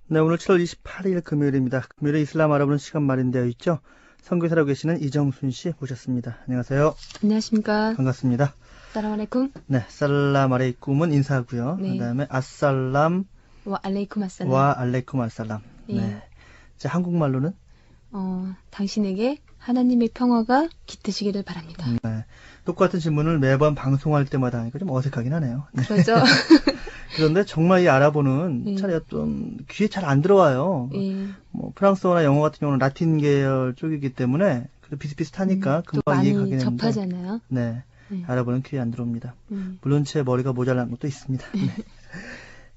네, 오늘 7월 28일 금요일입니다. 금요일에 이슬람 알아보는 시간 마련되어 있죠. 선교사라고 계시는 이정순 씨 모셨습니다. 안녕하세요. 안녕하십니까. 반갑습니다. 살람 알레이쿰. 네, 살람 알레이쿰은 인사고요. 네. 그다음에 아살람 와 알레이쿰 아살람. 와 알레이쿰 알살람. 예. 네. 자, 한국말로는 당신에게 하나님의 평화가 깃드시기를 바랍니다. 네. 똑같은 질문을 매번 방송할 때마다 하니까 좀 어색하긴 하네요. 네. 그렇죠? 그런데 정말 이 아랍어는 예. 잘 좀 귀에 잘 안 들어와요. 예. 뭐 프랑스어나 영어 같은 경우는 라틴 계열 쪽이기 때문에 그래도 비슷비슷하니까 또 금방 이해가 많이 가긴 했는데 접하잖아요. 네, 네. 아랍어는 귀에 안 들어옵니다. 물론 제 머리가 모자란 것도 있습니다. 네.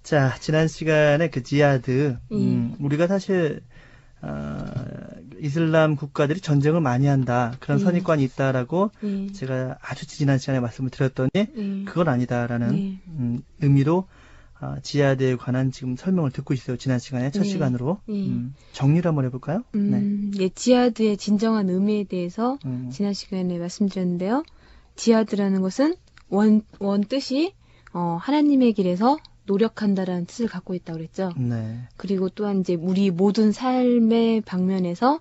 자, 지난 시간에 그 지하드 우리가 사실 이슬람 국가들이 전쟁을 많이 한다 그런 선입관이 있다라고 제가 아주 지난 시간에 말씀을 드렸더니 그건 아니다라는 의미로 지하드에 관한 지금 설명을 듣고 있어요. 지난 시간에 첫 시간으로 정리를 한번 해볼까요? 네, 지하드의 진정한 의미에 대해서 지난 시간에 말씀드렸는데요. 지하드라는 것은 원 뜻이 하나님의 길에서 노력한다라는 뜻을 갖고 있다고 그랬죠. 네. 그리고 또한 이제 우리 모든 삶의 방면에서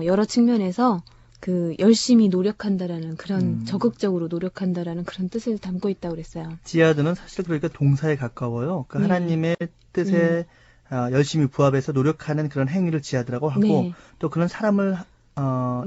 여러 측면에서 그 열심히 노력한다라는 그런 적극적으로 노력한다라는 그런 뜻을 담고 있다고 그랬어요. 지하드는 사실 그러니까 동사에 가까워요. 그 하나님의 뜻에 열심히 부합해서 노력하는 그런 행위를 지하드라고 하고 또 그런 사람을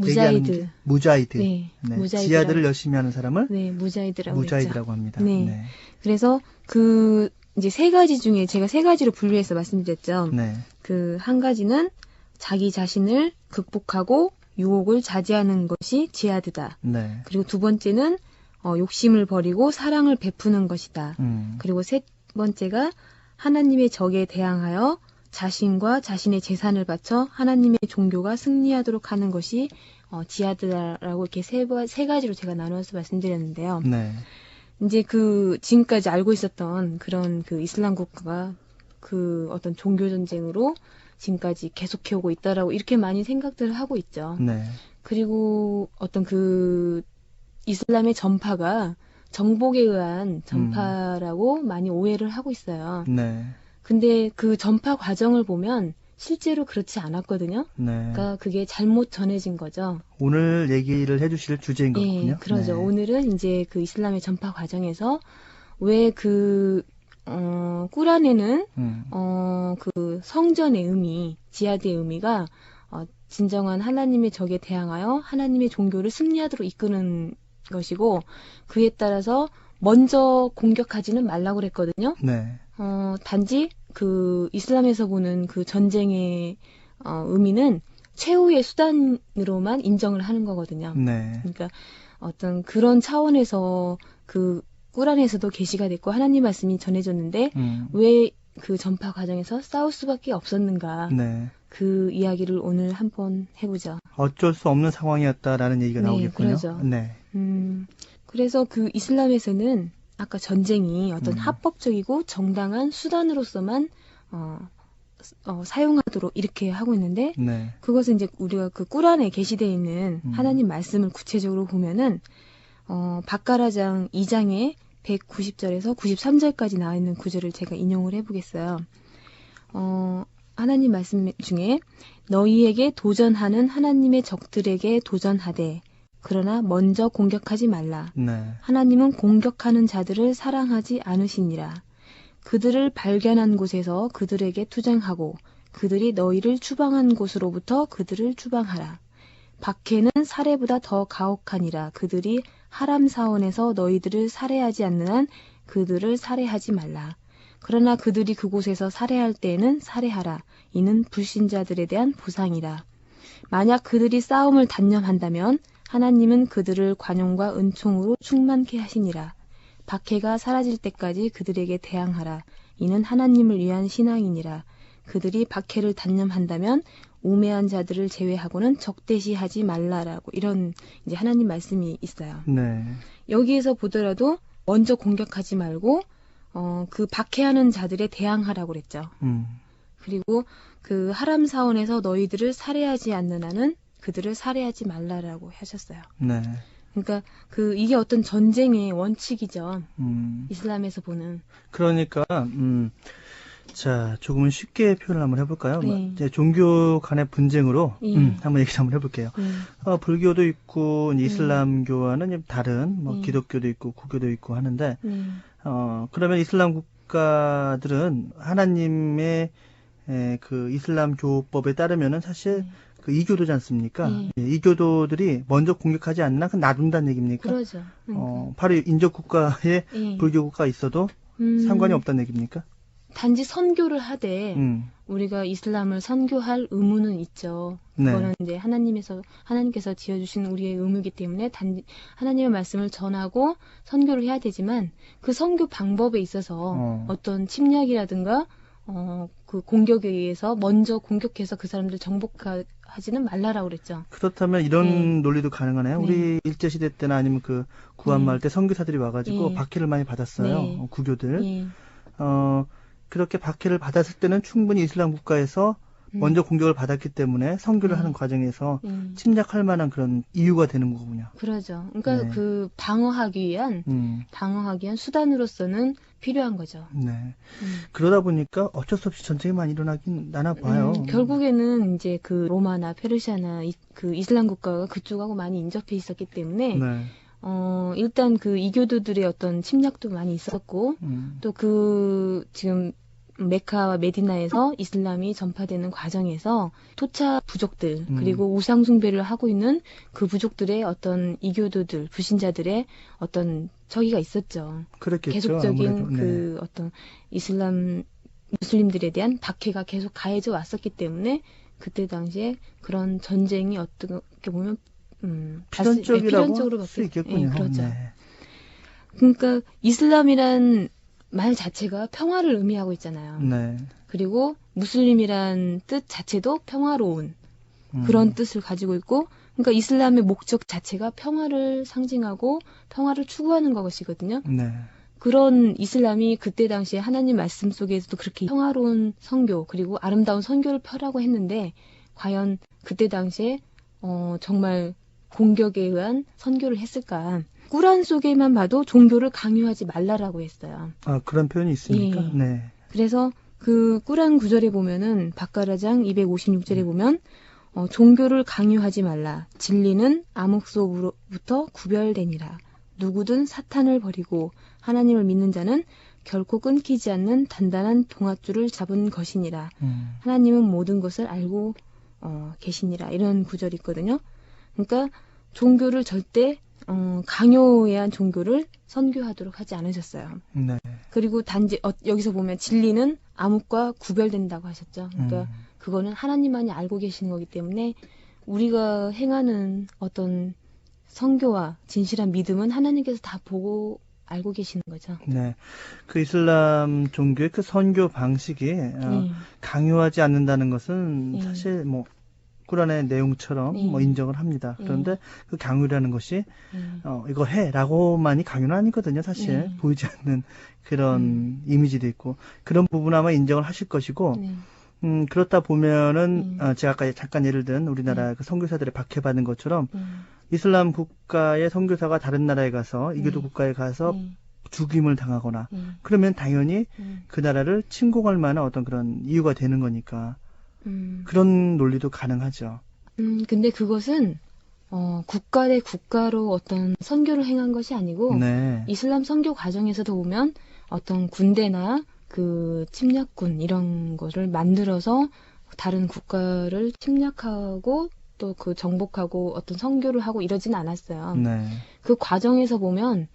무자히드. 무자히드. 네. 무자히드라고. 지하드를 열심히 하는 사람을 무자히드라고 합니다. 네. 네. 그래서 그 이제 세 가지 중에 제가 세 가지로 분류해서 말씀드렸죠. 네. 그 한 가지는 자기 자신을 극복하고 유혹을 자제하는 것이 지하드다. 네. 그리고 두 번째는 욕심을 버리고 사랑을 베푸는 것이다. 그리고 세 번째가 하나님의 적에 대항하여 자신과 자신의 재산을 바쳐 하나님의 종교가 승리하도록 하는 것이 지하드라고 이렇게 세 가지로 제가 나누어서 말씀드렸는데요. 네. 이제 그 지금까지 알고 있었던 그런 그 이슬람 국가가 그 어떤 종교 전쟁으로 지금까지 계속해오고 있다라고 이렇게 많이 생각들을 하고 있죠. 네. 그리고 어떤 그 이슬람의 전파가 정복에 의한 전파라고 많이 오해를 하고 있어요. 네. 근데 그 전파 과정을 보면 실제로 그렇지 않았거든요. 네. 그러니까 그게 잘못 전해진 거죠. 오늘 얘기를 해주실 주제인 거군요. 그러죠. 네. 오늘은 이제 그 이슬람의 전파 과정에서 왜 그 꾸란에는 그 성전의 의미, 지하드의 의미가 진정한 하나님의 적에 대항하여 하나님의 종교를 승리하도록 이끄는 것이고 그에 따라서 먼저 공격하지는 말라고 그랬거든요. 네. 단지 그 이슬람에서 보는 그 전쟁의 의미는 최후의 수단으로만 인정을 하는 거거든요. 네. 그러니까 어떤 그런 차원에서 그 꾸란에서도 계시가 됐고 하나님 말씀이 전해졌는데 왜 그 전파 과정에서 싸울 수밖에 없었는가? 네. 그 이야기를 오늘 한번 해보죠. 어쩔 수 없는 상황이었다라는 얘기가 나오겠군요. 그러죠. 네. 그래서 그 이슬람에서는 아까 전쟁이 어떤 합법적이고 정당한 수단으로서만 사용하도록 이렇게 하고 있는데 네. 그것은 이제 우리가 그 꾸란에 게시되어 있는 하나님 말씀을 구체적으로 보면은 바까라장 2장에 190절에서 93절까지 나와 있는 구절을 제가 인용을 해보겠어요. 하나님 말씀 중에 너희에게 도전하는 하나님의 적들에게 도전하되 그러나 먼저 공격하지 말라. 네. 하나님은 공격하는 자들을 사랑하지 않으시니라. 그들을 발견한 곳에서 그들에게 투쟁하고 그들이 너희를 추방한 곳으로부터 그들을 추방하라. 박해는 살해보다 더 가혹하니라. 그들이 하람 사원에서 너희들을 살해하지 않는 한 그들을 살해하지 말라. 그러나 그들이 그곳에서 살해할 때에는 살해하라. 이는 불신자들에 대한 보상이라. 만약 그들이 싸움을 단념한다면 하나님은 그들을 관용과 은총으로 충만케 하시니라. 박해가 사라질 때까지 그들에게 대항하라. 이는 하나님을 위한 신앙이니라. 그들이 박해를 단념한다면 우매한 자들을 제외하고는 적대시하지 말라라고 이런 이제 하나님 말씀이 있어요. 네. 여기에서 보더라도 먼저 공격하지 말고 그 박해하는 자들에 대항하라고 그랬죠. 그리고 그 하람 사원에서 너희들을 살해하지 않는 한은 그들을 살해하지 말라라고 하셨어요. 네. 그러니까 그 이게 어떤 전쟁의 원칙이죠. 이슬람에서 보는. 그러니까 자, 조금은 쉽게 표현을 한번 해볼까요? 네. 이제 종교 간의 분쟁으로 예. 한번 얘기 한번 해볼게요. 불교도 있고 이슬람교와는 다른 예. 기독교도 있고 구교도 있고 하는데 네. 그러면 이슬람 국가들은 하나님의 그 이슬람 교법에 따르면은 사실 그 이교도지 않습니까? 예, 이교도들이 먼저 공격하지 않나? 그 놔둔다는 얘기입니까? 그러죠. 바로 인접 국가에 예. 불교 국가가 있어도 상관이 없다는 얘기입니까? 단지 선교를 하되 우리가 이슬람을 선교할 의무는 있죠. 그거는 이제 하나님께서 지어주신 우리의 의무이기 때문에 단지 하나님의 말씀을 전하고 선교를 해야 되지만 그 선교 방법에 있어서 어떤 침략이라든가 그 공격에 의해서 먼저 공격해서 그 사람들 정복하지는 말라라고 그랬죠. 그렇다면 이런 논리도 가능하네요. 우리 일제시대 때나 아니면 그 구한마을 때 선교사들이 와가지고 박해를 많이 받았어요. 구교들. 그렇게 박해를 받았을 때는 충분히 이슬람 국가에서 먼저 공격을 받았기 때문에 선교를 하는 과정에서 침략할 만한 그런 이유가 되는 거군요. 그러죠. 그러니까 그 방어하기 위한 수단으로서는 필요한 거죠. 네. 그러다 보니까 어쩔 수 없이 전쟁이 많이 일어나긴 나나 봐요. 결국에는 이제 그 로마나 페르시아나 그 이슬람 국가가 그쪽하고 많이 인접해 있었기 때문에 일단 그 이교도들의 어떤 침략도 많이 있었고 또 그 지금 메카와 메디나에서 이슬람이 전파되는 과정에서 토착 부족들 그리고 우상 숭배를 하고 있는 그 부족들의 어떤 이교도들 불신자들의 어떤 저기가 있었죠. 그렇겠죠. 계속적인 아무래도, 그 어떤 이슬람 무슬림들에 대한 박해가 계속 가해져 왔었기 때문에 그때 당시에 그런 전쟁이 어떻게 보면 필연적으로 볼 수 있겠군요. 그렇죠. 그러니까 이슬람이란 말 자체가 평화를 의미하고 있잖아요. 그리고 무슬림이란 뜻 자체도 평화로운 그런 뜻을 가지고 있고, 그러니까 이슬람의 목적 자체가 평화를 상징하고 평화를 추구하는 것이거든요. 그런 이슬람이 그때 당시에 하나님 말씀 속에서도 그렇게 평화로운 선교 그리고 아름다운 선교를 펴라고 했는데 과연 그때 당시에 정말 공격에 의한 선교를 했을까? 꾸란 속에만 봐도 종교를 강요하지 말라라고 했어요. 아, 그런 표현이 있습니까? 네. 그래서 그 꾸란 구절에 보면은 바까라장 256절에 보면 종교를 강요하지 말라. 진리는 암흑소로부터 구별되니라. 누구든 사탄을 버리고 하나님을 믿는 자는 결코 끊기지 않는 단단한 동아줄을 잡은 것이니라. 하나님은 모든 것을 알고 계시니라. 이런 구절이 있거든요. 그러니까 종교를 절대 강요에 의한 종교를 선교하도록 하지 않으셨어요. 그리고 단지 여기서 보면 진리는 암흑과 구별된다고 하셨죠. 그러니까 그거는 하나님만이 알고 계시는 거기 때문에 우리가 행하는 어떤 선교와 진실한 믿음은 하나님께서 다 보고 알고 계시는 거죠. 네. 그 이슬람 종교의 그 선교 방식이 강요하지 않는다는 것은 사실 꾸란의 내용처럼 인정을 합니다. 그런데 그 강요라는 것이 이거 해라고만이 강요는 아니거든요. 사실 보이지 않는 그런 이미지도 있고 그런 부분 아마 인정을 하실 것이고 그렇다 보면은 제가 아까 잠깐 예를 든 우리나라 그 선교사들의 박해받은 것처럼 이슬람 국가의 선교사가 다른 나라에 가서 이교도 국가에 가서 죽임을 당하거나 그러면 당연히 그 나라를 침공할 만한 어떤 그런 이유가 되는 거니까 그런 논리도 가능하죠. 근데 그것은 국가 대 국가로 어떤 선교를 행한 것이 아니고 이슬람 선교 과정에서도 보면 어떤 군대나 그 침략군 이런 거를 만들어서 다른 국가를 침략하고 또 그 정복하고 어떤 선교를 하고 이러진 않았어요. 그 과정에서 보면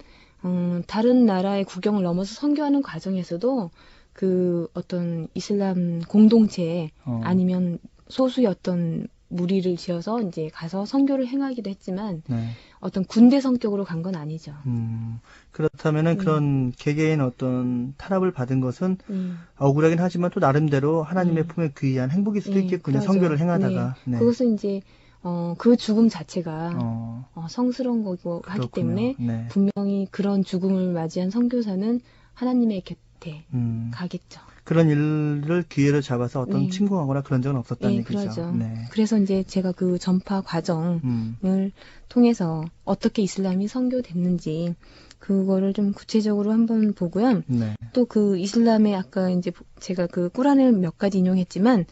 다른 나라의 국경을 넘어서 선교하는 과정에서도 그 어떤 이슬람 공동체 아니면 소수의 어떤 무리를 지어서 이제 가서 선교를 행하기도 했지만 어떤 군대 성격으로 간 건 아니죠. 그렇다면은 그런 개개인 어떤 탄압을 받은 것은 억울하긴 하지만 또 나름대로 하나님의 품에 귀한 행복일 수도 있겠군요. 그렇죠. 선교를 행하다가. 그것은 이제 그 죽음 자체가 성스러운 거고 하기 때문에 분명히 그런 죽음을 맞이한 선교사는 하나님의 곁에 가겠죠. 그런 일을 기회로 잡아서 어떤 침공하거나 그런 적은 없었다는 얘기죠. 그러죠. 그래서 이제 제가 그 전파 과정을 통해서 어떻게 이슬람이 선교됐는지 그거를 좀 구체적으로 한번 보고요. 네. 또 그 이슬람의 아까 이제 제가 그 꾸란을 몇 가지 인용했지만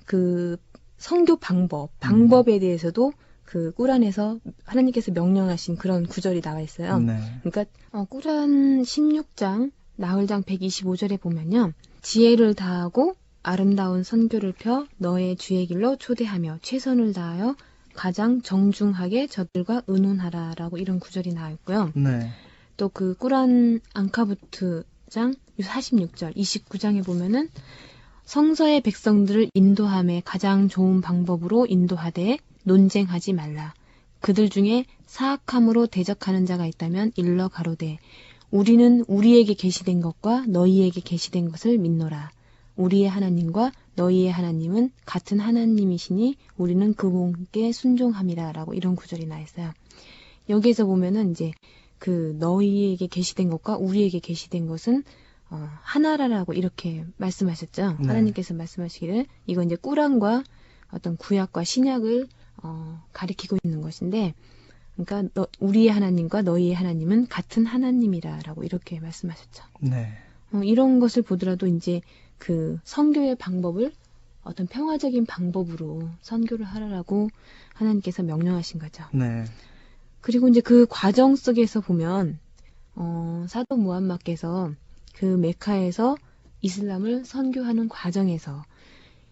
그 선교 방법에 대해서도 그 꾸란에서 하나님께서 명령하신 그런 구절이 나와 있어요. 네. 그러니까 꾸란 16장 나흘장 125절에 보면요. 지혜를 다하고 아름다운 선교를 펴 너의 주의 길로 초대하며 최선을 다하여 가장 정중하게 저들과 의논하라라고 이런 구절이 나와 있고요. 네. 또 그 꾸란 앙카부트장 46절 29장에 보면은 성서의 백성들을 인도함에 가장 좋은 방법으로 인도하되 논쟁하지 말라. 그들 중에 사악함으로 대적하는 자가 있다면 일러 가로되 우리는 우리에게 계시된 것과 너희에게 계시된 것을 믿노라. 우리의 하나님과 너희의 하나님은 같은 하나님이시니 우리는 그분께 순종함이라 라고 이런 구절이 나 있어요. 여기에서 보면은 이제 그 너희에게 계시된 것과 우리에게 계시된 것은 하나라라고 이렇게 말씀하셨죠. 네. 하나님께서 말씀하시기를 이건 이제 꾸란과 어떤 구약과 신약을 가리키고 있는 것인데, 그러니까 우리의 하나님과 너희의 하나님은 같은 하나님이라라고 이렇게 말씀하셨죠. 네. 이런 것을 보더라도 이제 그 선교의 방법을 어떤 평화적인 방법으로 선교를 하라라고 하나님께서 명령하신 거죠. 네. 그리고 이제 그 과정 속에서 보면 사도 무함마께서 그 메카에서 이슬람을 선교하는 과정에서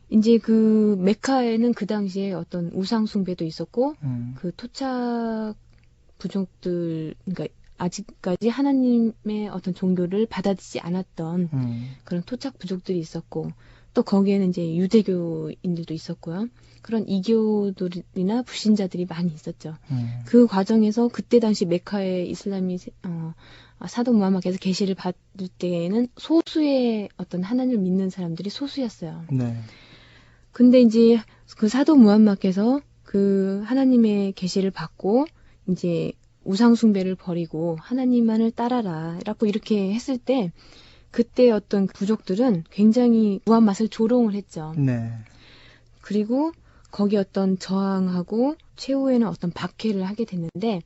이제 그 메카에는 그 당시에 어떤 우상 숭배도 있었고 그 토착 부족들, 그러니까 아직까지 하나님의 어떤 종교를 받아들이지 않았던 그런 토착 부족들이 있었고, 또 거기에는 이제 유대교인들도 있었고요. 그런 이교도들이나 불신자들이 많이 있었죠. 그 과정에서 그때 당시 메카에 이슬람이 사도 무함마께서 계시를 받을 때에는 소수의 어떤 하나님을 믿는 사람들이 소수였어요. 네. 근데 이제 그 사도 무함마께서 그 하나님의 계시를 받고 이제 우상 숭배를 버리고 하나님만을 따라라 라고 이렇게 했을 때 그때 어떤 부족들은 굉장히 무함맛을 조롱을 했죠. 네. 그리고 거기 어떤 저항하고 최후에는 어떤 박해를 하게 됐는데,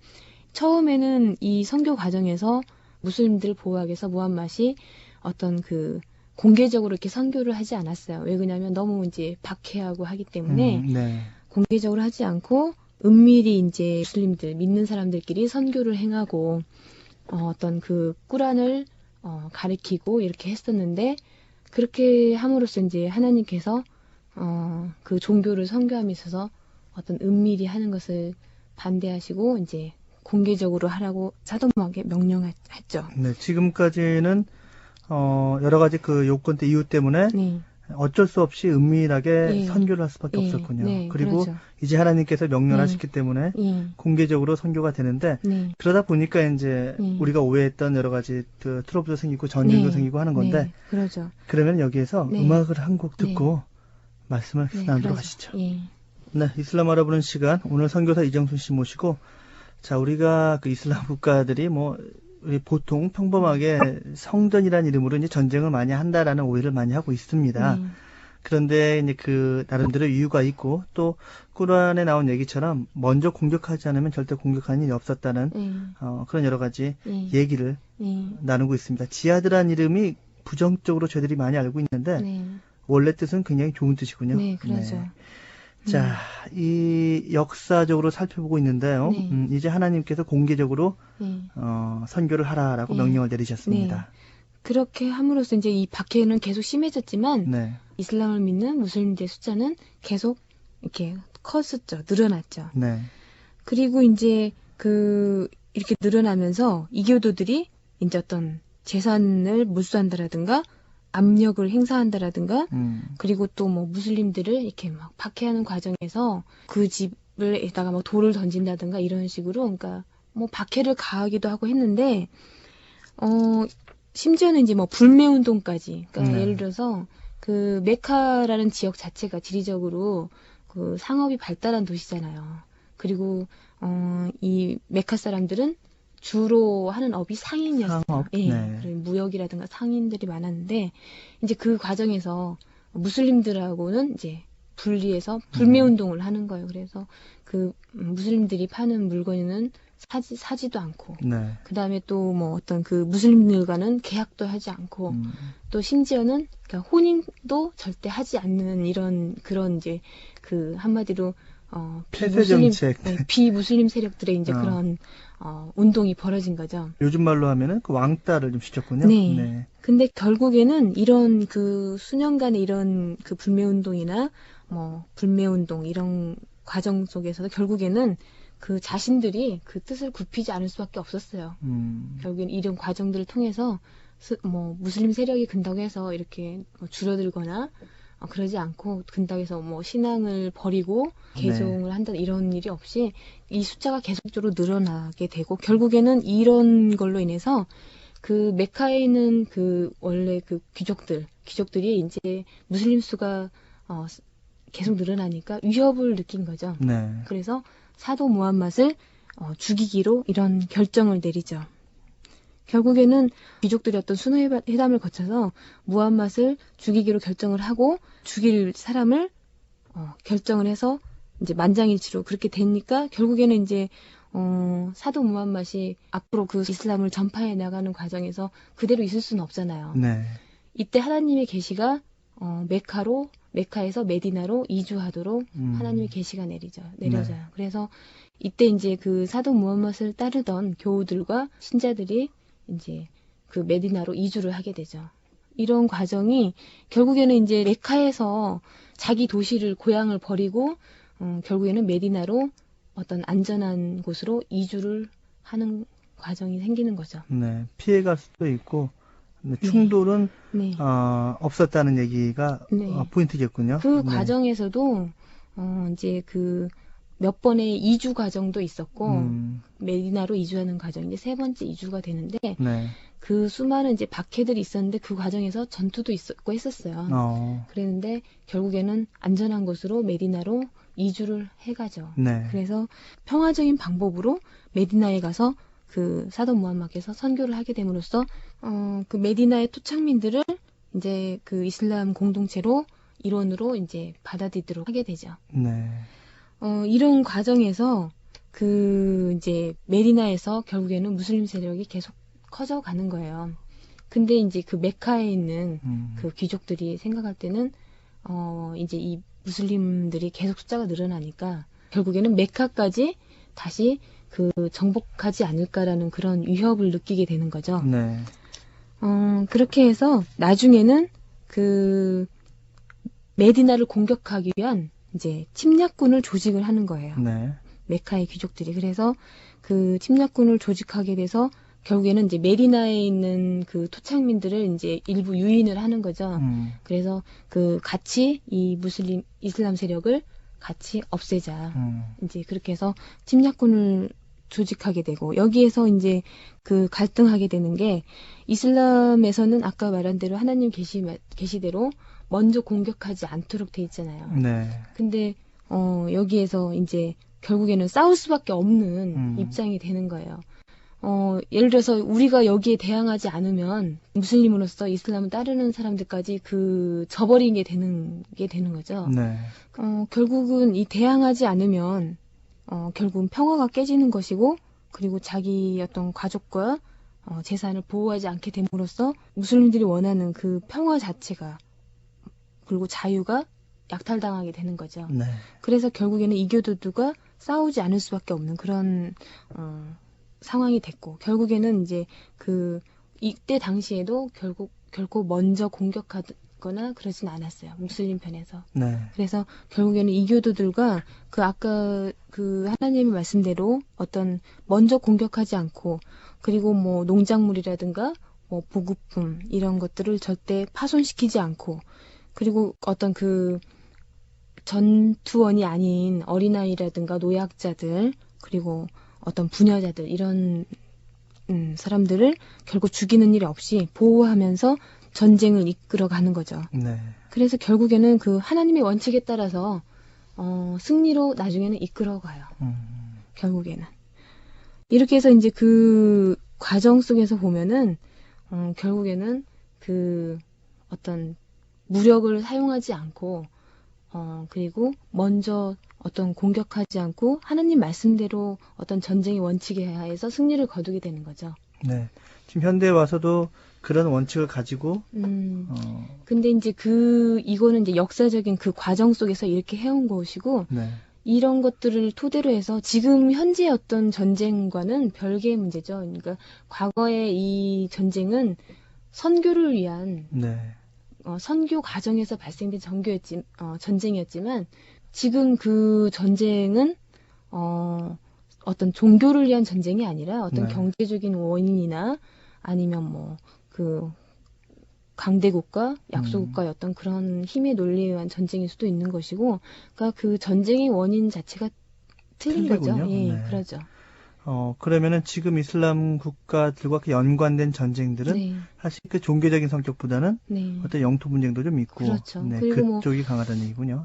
처음에는 이 선교 과정에서 무슬림들을 보호하기 위해서 무함맛이 어떤 그 공개적으로 이렇게 선교를 하지 않았어요. 왜 그러냐면 너무 이제 박해하고 하기 때문에 네. 공개적으로 하지 않고 은밀히 이제 무슬림들 믿는 사람들끼리 선교를 행하고 어떤 그 꾸란을 가리키고 이렇게 했었는데, 그렇게 함으로써 이제 하나님께서 그 종교를 선교함에 있어서 어떤 은밀히 하는 것을 반대하시고 이제 공개적으로 하라고 사도무함에게 명령했죠. 네, 지금까지는 여러 가지 그 요건 때 이유 때문에 네. 어쩔 수 없이 은밀하게 네. 선교를 할 수밖에 네. 없었군요. 네, 그리고 그렇죠. 이제 하나님께서 명령하셨기 때문에 공개적으로 선교가 되는데, 네. 그러다 보니까 이제 우리가 오해했던 여러 가지 그 트러블도 생기고 전쟁도 생기고 하는 건데, 네. 그러죠. 그러면 여기에서 네. 음악을 한 곡 듣고 말씀을 나누도록 하시죠. 네, 이슬람 알아보는 시간, 오늘 선교사 이정순 씨 모시고, 자, 우리가 그 이슬람 국가들이 우리 보통 평범하게 성전이라는 이름으로 이제 전쟁을 많이 한다라는 오해를 많이 하고 있습니다. 그런데 이제 그 나름대로 이유가 있고, 또 꾸란에 나온 얘기처럼 먼저 공격하지 않으면 절대 공격하는 일이 없었다는 그런 여러 가지 얘기를 나누고 있습니다. 지하드라는 이름이 부정적으로 저희들이 많이 알고 있는데 원래 뜻은 굉장히 좋은 뜻이군요. 네, 그렇죠. 네. 자, 이 역사적으로 살펴보고 있는데요. 이제 하나님께서 공개적으로 선교를 하라라고 명령을 내리셨습니다. 그렇게 함으로써 이제 이 박해는 계속 심해졌지만 이슬람을 믿는 무슬림들의 숫자는 계속 이렇게 컸었죠. 늘어났죠. 네. 그리고 이제 이렇게 늘어나면서 이교도들이 이제 어떤 재산을 몰수한다라든가 압력을 행사한다라든가 그리고 또 뭐 무슬림들을 이렇게 막 박해하는 과정에서 그 집을에다가 뭐 돌을 던진다든가 이런 식으로, 그러니까 뭐 박해를 가하기도 하고 했는데 심지어는 이제 뭐 불매 운동까지, 그러니까 예를 들어서 그 메카라는 지역 자체가 지리적으로 그 상업이 발달한 도시잖아요. 그리고 이 메카 사람들은 주로 하는 업이 상인이었어요. 상업? 예, 그리고 무역이라든가 상인들이 많았는데 이제 그 과정에서 무슬림들하고는 이제 분리해서 불매 운동을 하는 거예요. 그래서 그 무슬림들이 파는 물건은 사지도 않고, 네. 그 다음에 또 뭐 어떤 그 무슬림들과는 계약도 하지 않고, 또 심지어는 그러니까 혼인도 절대 하지 않는 그런 이제 그 한마디로 폐쇄 정책. 네, 비무슬림 세력들의 이제 그런 운동이 벌어진 거죠. 요즘 말로 하면은 그 왕따를 좀 시켰군요. 네. 네. 근데 결국에는 이런 그 수년간의 이런 그 불매운동이나 뭐 불매운동 이런 과정 속에서도 결국에는 그 자신들이 그 뜻을 굽히지 않을 수밖에 없었어요. 결국엔 이런 과정들을 통해서 뭐 무슬림 세력이 근다고 해서 이렇게 뭐 줄어들거나 그러지 않고 근다고 해서 뭐 신앙을 버리고 개종을 한다 이런 일이 없이 이 숫자가 계속적으로 늘어나게 되고 결국에는 이런 걸로 인해서 그 메카에 있는 그 원래 그 귀족들이 이제 무슬림 수가 계속 늘어나니까 위협을 느낀 거죠. 네. 그래서 사도 무함맛을 죽이기로 이런 결정을 내리죠. 결국에는 귀족들이 어떤 순회담을 거쳐서 무함맛을 죽이기로 결정을 하고 죽일 사람을 결정을 해서 이제 만장일치로 그렇게 되니까 결국에는 이제 사도 무함맛이 앞으로 그 이슬람을 전파해 나가는 과정에서 그대로 있을 수는 없잖아요. 네. 이때 하나님의 계시가 메카에서 메디나로 이주하도록 하나님의 계시가 내려져요. 네. 그래서 이때 이제 그 사도 무함맛을 따르던 교우들과 신자들이 이제 그 메디나로 이주를 하게 되죠. 이런 과정이 결국에는 이제 메카에서 자기 도시를 고향을 버리고 결국에는 메디나로 어떤 안전한 곳으로 이주를 하는 과정이 생기는 거죠. 네. 피해갈 수도 있고 충돌은 네. 없었다는 얘기가 네. 포인트겠군요. 그 네. 과정에서도 이제 그 몇 번의 이주 과정도 있었고 메디나로 이주하는 과정이 세 번째 이주가 되는데 네. 그 수많은 이제 박해들이 있었는데 그 과정에서 전투도 있었고 했었어요. 그랬는데 결국에는 안전한 곳으로 메디나로 이주를 해가죠. 네. 그래서 평화적인 방법으로 메디나에 가서 그 사도 무함마께서 선교를 하게 됨으로써 그 메디나의 토착민들을 이제 그 이슬람 공동체로 일원으로 이제 받아들이도록 하게 되죠. 네. 이런 과정에서 그 이제 메디나에서 결국에는 무슬림 세력이 계속 커져가는 거예요. 근데 이제 그 메카에 있는 그 귀족들이 생각할 때는 이제 이 무슬림들이 계속 숫자가 늘어나니까 결국에는 메카까지 다시 그 정복하지 않을까라는 그런 위협을 느끼게 되는 거죠. 네. 그렇게 해서 나중에는 그 메디나를 공격하기 위한 이제 침략군을 조직을 하는 거예요. 네. 메카의 귀족들이. 그래서 그 침략군을 조직하게 돼서 결국에는 이제 메디나에 있는 그 토착민들을 이제 일부 유인을 하는 거죠. 그래서 그 같이 이 이슬람 세력을 같이 없애자. 이제 그렇게 해서 침략군을 조직하게 되고 여기에서 이제 그 갈등하게 되는 게 이슬람에서는 아까 말한 대로 하나님 계시대로 먼저 공격하지 않도록 돼 있잖아요. 네. 근데 여기에서 이제 결국에는 싸울 수밖에 없는 입장이 되는 거예요. 예를 들어서 우리가 여기에 대항하지 않으면 무슬림으로서 이슬람을 따르는 사람들까지 저버리게 되는 거죠. 네. 결국은 이 대항하지 않으면 결국은 평화가 깨지는 것이고 그리고 자기 어떤 가족과 재산을 보호하지 않게 됨으로써 무슬림들이 원하는 그 평화 자체가 그리고 자유가 약탈당하게 되는 거죠. 네. 그래서 결국에는 이교도들과 싸우지 않을 수밖에 없는 그런 상황이 됐고 결국에는 이제 이때 당시에도 결코 먼저 공격하거나 그러진 않았어요. 무슬림 편에서. 네. 그래서 결국에는 이교도들과 아까 하나님의 말씀대로 어떤 먼저 공격하지 않고 그리고 뭐 농작물이라든가 뭐 보급품 이런 것들을 절대 파손시키지 않고 그리고 어떤 전투원이 아닌 어린아이라든가 노약자들 그리고 어떤 부녀자들 이런 사람들을 결국 죽이는 일 없이 보호하면서 전쟁을 이끌어가는 거죠. 네. 그래서 결국에는 하나님의 원칙에 따라서 승리로 나중에는 이끌어가요. 결국에는 이렇게 해서 이제 그 과정 속에서 보면은 결국에는 어떤 무력을 사용하지 않고 그리고 먼저 어떤 공격하지 않고 하나님 말씀대로 어떤 전쟁의 원칙에 하에서 승리를 거두게 되는 거죠. 네. 지금 현대에 와서도 그런 원칙을 가지고 근데 이제 이거는 이제 역사적인 그 과정 속에서 이렇게 해온 것이고 네. 이런 것들을 토대로 해서 지금 현재 어떤 전쟁과는 별개의 문제죠. 그러니까 과거의 이 전쟁은 선교를 위한 네. 선교 과정에서 발생된 전쟁이었지만 지금 그 전쟁은 어떤 종교를 위한 전쟁이 아니라 어떤 네. 경제적인 원인이나 아니면 뭐 그 강대국가, 약소국가의 어떤 그런 힘의 논리에 의한 전쟁일 수도 있는 것이고, 그러니까 그 전쟁의 원인 자체가 틀린 거죠. 예, 네. 그러죠. 그러면은 지금 이슬람 국가들과 연관된 전쟁들은 네. 사실 그 종교적인 성격보다는 네. 어떤 영토 분쟁도 좀 있고, 그렇죠. 네, 그리고 그쪽이 강하다는 얘기군요.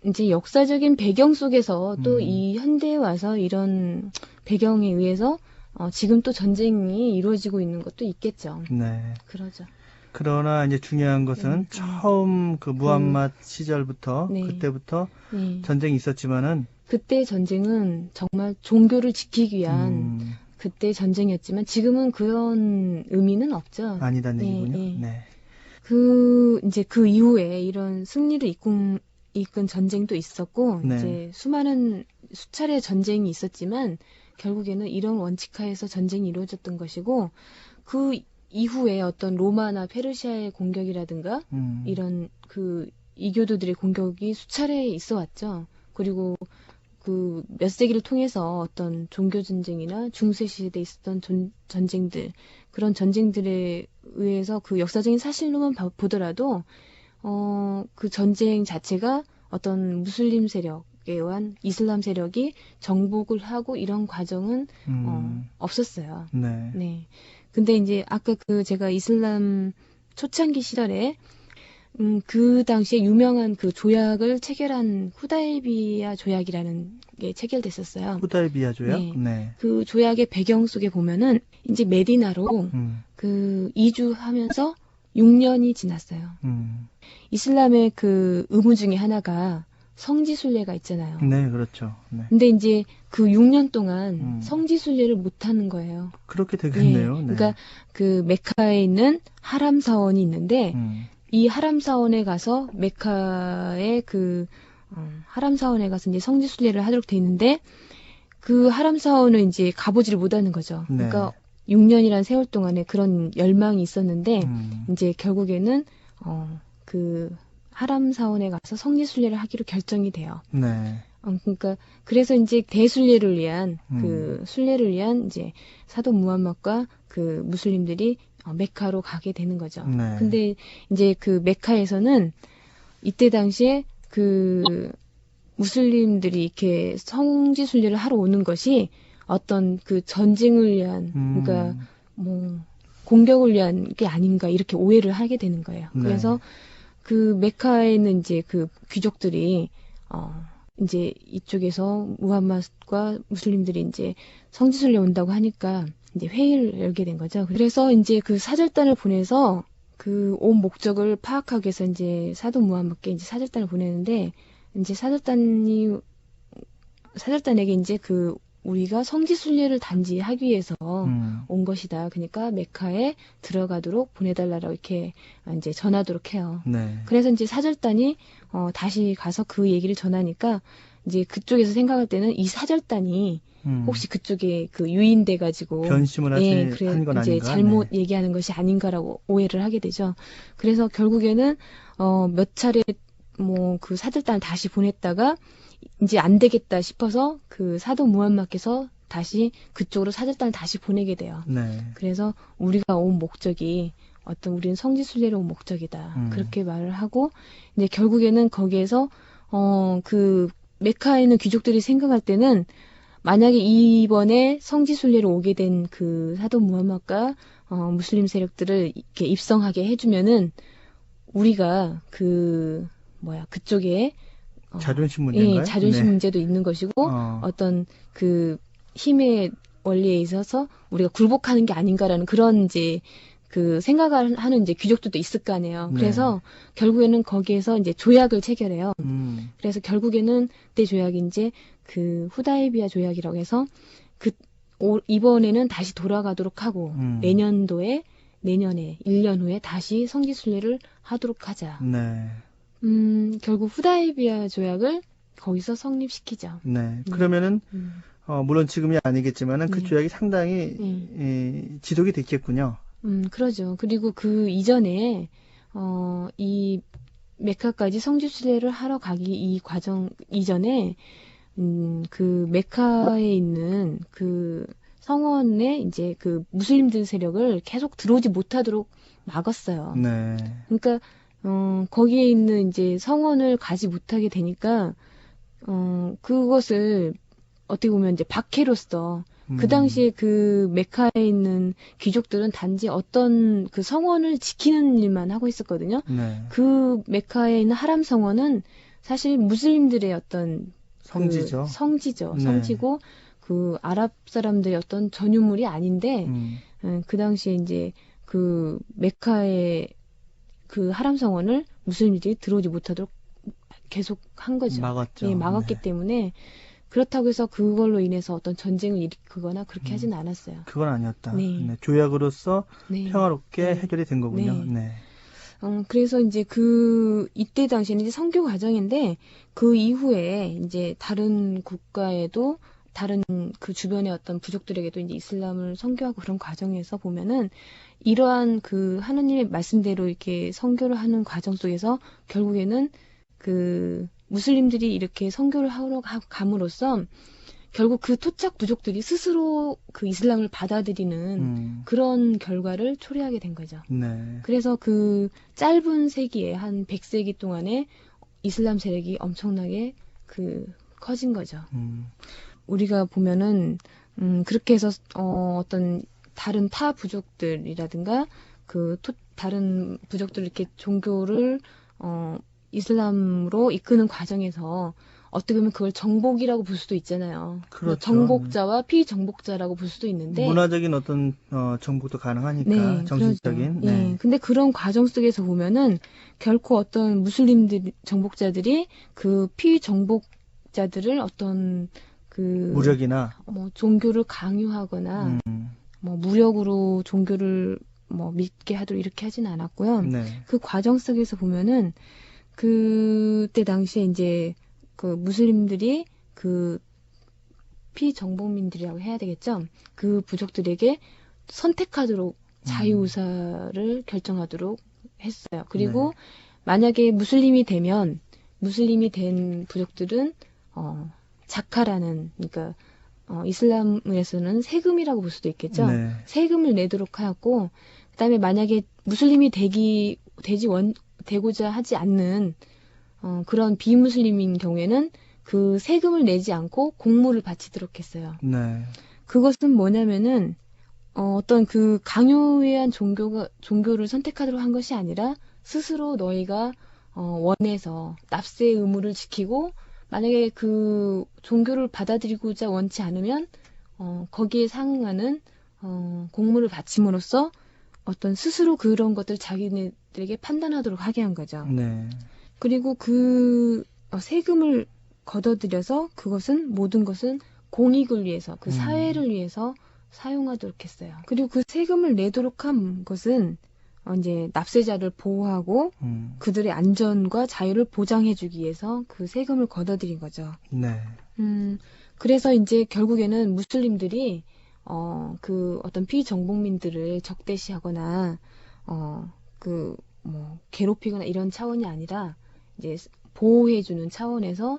이제 역사적인 배경 속에서 또 음. 이 현대에 와서 이런 배경에 의해서 지금 또 전쟁이 이루어지고 있는 것도 있겠죠. 네. 그러죠. 그러나 이제 중요한 것은 처음 그 무함맛 시절부터 네. 그때부터 네. 전쟁이 있었지만은 그때 전쟁은 정말 종교를 지키기 위한 그때 전쟁이었지만 지금은 그런 의미는 없죠. 아니다는 네, 얘기군요. 네. 네. 이제 그 이후에 이런 승리를 이끈 전쟁도 있었고, 네. 이제 수차례 전쟁이 있었지만, 결국에는 이런 원칙하에서 전쟁이 이루어졌던 것이고, 그 이후에 어떤 로마나 페르시아의 공격이라든가, 이런 이교도들의 공격이 수차례 있어 왔죠. 그리고 그 몇 세기를 통해서 어떤 종교 전쟁이나 중세 시대에 있었던 전쟁들, 그런 전쟁들에 의해서 그 역사적인 사실로만 보더라도 그 전쟁 자체가 어떤 무슬림 세력에 의한 이슬람 세력이 정복을 하고 이런 과정은 없었어요. 네. 네. 근데 이제 아까 제가 이슬람 초창기 시절에 그 당시에 유명한 그 조약을 체결한 후다이비야 조약이라는 게 체결됐었어요. 후다이비야 조약? 네. 네. 그 조약의 배경 속에 보면은 이제 메디나로 이주하면서 6년이 지났어요. 이슬람의 그 의무 중에 하나가 성지순례가 있잖아요. 네, 그렇죠. 네. 근데 이제 그 6년 동안 성지순례를 못 하는 거예요. 그렇게 되겠네요. 네. 네. 그러니까 그 메카에 있는 하람 사원이 있는데 이 하람 사원에 가서 메카의 하람 사원에 가서 이제 성지순례를 하도록 돼 있는데 그 하람 사원은 이제 가보지를 못하는 거죠. 네. 그러니까 6년이라는 세월 동안에 그런 열망이 있었는데 이제 결국에는 그 하람 사원에 가서 성지순례를 하기로 결정이 돼요. 네. 그러니까 그래서 이제 대순례를 위한 순례를 위한 이제 사도 무함mad과 그 무슬림들이 메카로 가게 되는 거죠. 네. 근데 이제 그 메카에서는 이때 당시에 그 무슬림들이 이렇게 성지순례를 하러 오는 것이 어떤 그 전쟁을 위한 그러니까 뭐 공격을 위한 게 아닌가 이렇게 오해를 하게 되는 거예요. 네. 그래서 그 메카에 있는 이제 그 귀족들이 이제 이쪽에서 무함mad과 무슬림들이 이제 성지순례 온다고 하니까 이제 회의를 열게 된 거죠. 그래서 이제 그 사절단을 보내서 그 온 목적을 파악하기 위해서 이제 사도 무함mad께 이제 사절단을 보내는데 이제 사절단에게 이제 우리가 성지순례를 단지 하기 위해서 온 것이다. 그러니까 메카에 들어가도록 보내달라고 이렇게 이제 전하도록 해요. 네. 그래서 이제 사절단이 다시 가서 그 얘기를 전하니까 이제 그쪽에서 생각할 때는 이 사절단이 혹시 그쪽에 그 유인돼 가지고 변심을 한 건 이제 아닌가? 잘못 얘기하는 것이 아닌가라고 오해를 하게 되죠. 그래서 결국에는 몇 차례 뭐 그 사절단을 다시 보냈다가 이제 안 되겠다 싶어서 그 사도 무함mad께서 다시 그쪽으로 사절단을 다시 보내게 돼요. 네. 그래서 우리가 온 목적이 우리는 성지순례로 온 목적이다. 그렇게 말을 하고 이제 결국에는 거기에서 그 메카에 있는 귀족들이 생각할 때는 만약에 이번에 성지순례로 오게 된 그 사도 무함mad과 무슬림 세력들을 이렇게 입성하게 해주면은 우리가 그쪽에 자존심 문제인가요? 예, 자존심 네. 문제도 있는 것이고 어떤 그 힘의 원리에 있어서 우리가 굴복하는 게 아닌가라는 그런 이제 그 생각을 하는 이제 귀족들도 있을 거 아니에요. 그래서 결국에는 거기에서 이제 조약을 체결해요. 그래서 결국에는 그때 조약이 이제 그 후다이비아 조약이라고 해서 이번에는 다시 돌아가도록 하고 내년에 1년 후에 다시 성지순례를 하도록 하자. 네. 결국 후다이비아 조약을 거기서 성립시키죠. 네. 그러면은 물론 지금이 아니겠지만은 그 조약이 상당히 지속이 됐겠군요. 그러죠. 그리고 그 이전에 이 메카까지 성지순례를 하러 가기 이 과정 이전에 그 메카에 있는 그 성원에 이제 그 무슬림들 세력을 계속 들어오지 못하도록 막았어요. 네. 그러니까 거기에 있는 이제 성원을 가지 못하게 되니까 그것을 어떻게 보면 이제 박해로서 그 당시에 그 메카에 있는 귀족들은 단지 어떤 그 성원을 지키는 일만 하고 있었거든요. 네. 그 메카에 있는 하람 성원은 사실 무슬림들의 어떤 성지죠. 성지죠. 네. 성지고 그 아랍 사람들의 어떤 전유물이 아닌데 그 당시에 이제 그 메카의 그 하람 성원을 무슬림들이 들어오지 못하도록 계속 한 거죠. 막았죠. 예, 막았기 때문에 그렇다고 해서 그걸로 인해서 어떤 전쟁을 일으키거나 그렇게 하진 않았어요. 그건 아니었다. 네. 네. 조약으로서 네. 평화롭게 네. 해결이 된 거군요. 네. 네. 그래서 이제 이때 당시에는 이제 선교 과정인데 그 이후에 이제 다른 국가에도 다른 그 주변의 어떤 부족들에게도 이제 이슬람을 선교하고 그런 과정에서 보면은 이러한 그 하느님의 말씀대로 이렇게 선교를 하는 과정 속에서 결국에는 그 무슬림들이 이렇게 선교를 하러 감으로써 결국 그 토착 부족들이 스스로 그 이슬람을 받아들이는 그런 결과를 초래하게 된 거죠. 네. 그래서 그 짧은 세기에 한 100세기 동안에 이슬람 세력이 엄청나게 그 커진 거죠. 우리가 보면은 그렇게 해서 어떤 다른 타 부족들이라든가 다른 부족들 이렇게 종교를 이슬람으로 이끄는 과정에서 어떻게 보면 그걸 정복이라고 볼 수도 있잖아요. 그렇죠. 정복자와 피정복자라고 볼 수도 있는데 문화적인 어떤 정복도 가능하니까 네, 정신적인. 그렇죠. 네. 근데 그런 과정 속에서 보면은 결코 어떤 무슬림들 정복자들이 그 피정복자들을 어떤 그 무력이나 뭐 종교를 강요하거나 뭐 무력으로 종교를 뭐 믿게 하도록 이렇게 하진 않았고요. 네. 그 과정 속에서 보면은 그때 당시에 이제 그 무슬림들이 그 피정복민들이라고 해야 되겠죠. 그 부족들에게 선택하도록 자유의사를 결정하도록 했어요. 그리고 만약에 무슬림이 된 부족들은 자카라는 그러니까 이슬람에서는 세금이라고 볼 수도 있겠죠. 네. 세금을 내도록 하였고 그다음에 만약에 무슬림이 되고자 하지 않는 그런 비무슬림인 경우에는 그 세금을 내지 않고 공물을 바치도록 했어요. 네. 그것은 뭐냐면은 어떤 그 강요에 의한 종교를 선택하도록 한 것이 아니라 스스로 너희가 원해서 납세의 의무를 지키고 만약에 그 종교를 받아들이고자 원치 않으면 거기에 상응하는 공물을 바침으로써 어떤 스스로 그런 것들 자기네들에게 판단하도록 하게 한 거죠. 네. 그리고 그 세금을 걷어들여서 모든 것은 공익을 위해서 그 사회를 위해서 사용하도록 했어요. 그리고 그 세금을 내도록 한 것은 이제 납세자를 보호하고 그들의 안전과 자유를 보장해주기 위해서 그 세금을 걷어들인 거죠. 네. 그래서 이제 결국에는 무슬림들이 그 어떤 피정복민들을 적대시하거나 그 뭐 괴롭히거나 이런 차원이 아니라 이제 보호해주는 차원에서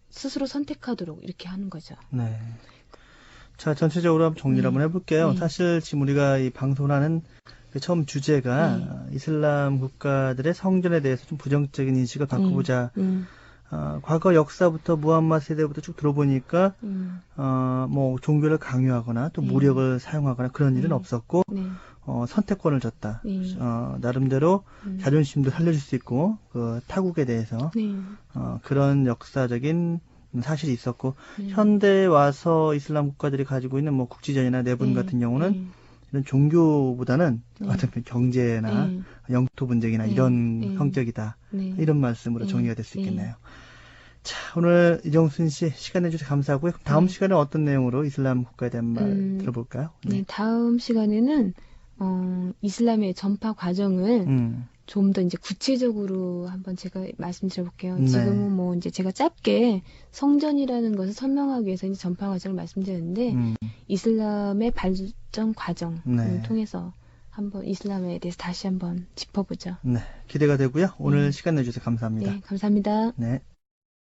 스스로 선택하도록 이렇게 하는 거죠. 네. 자, 전체적으로 한번 정리를 한번 해볼게요. 사실 지금 우리가 이 방송을 하는 그 처음 주제가 이슬람 국가들의 성전에 대해서 좀 부정적인 인식을 바꿔보자. 과거 역사부터 무함마드 세대부터 쭉 들어보니까 뭐 종교를 강요하거나 또 무력을 사용하거나 그런 일은 없었고 선택권을 줬다. 나름대로 자존심도 살려줄 수 있고 그 타국에 대해서 그런 역사적인 사실이 있었고 현대에 와서 이슬람 국가들이 가지고 있는 뭐 국지전이나 내분 같은 경우는 이런 종교보다는 네. 어떤 경제나 네. 영토 분쟁이나 네. 이런 네. 성격이다. 네. 이런 말씀으로 네. 정리가 될 수 네. 있겠네요. 자, 오늘 이정순 씨 시간 내주셔서 감사하고요. 다음 네. 시간에 어떤 내용으로 이슬람 국가에 대한 말 들어볼까요? 네, 다음 시간에는 이슬람의 전파 과정을 좀 더 이제 구체적으로 한번 제가 말씀드려볼게요. 네. 지금은 뭐 이제 제가 짧게 성전이라는 것을 설명하기 위해서 이제 전파 과정을 말씀드렸는데 이슬람의 발전 과정을 네. 통해서 한번 이슬람에 대해서 다시 한번 짚어보죠. 네, 기대가 되고요. 오늘 시간 내주셔서 감사합니다. 네, 감사합니다. 네.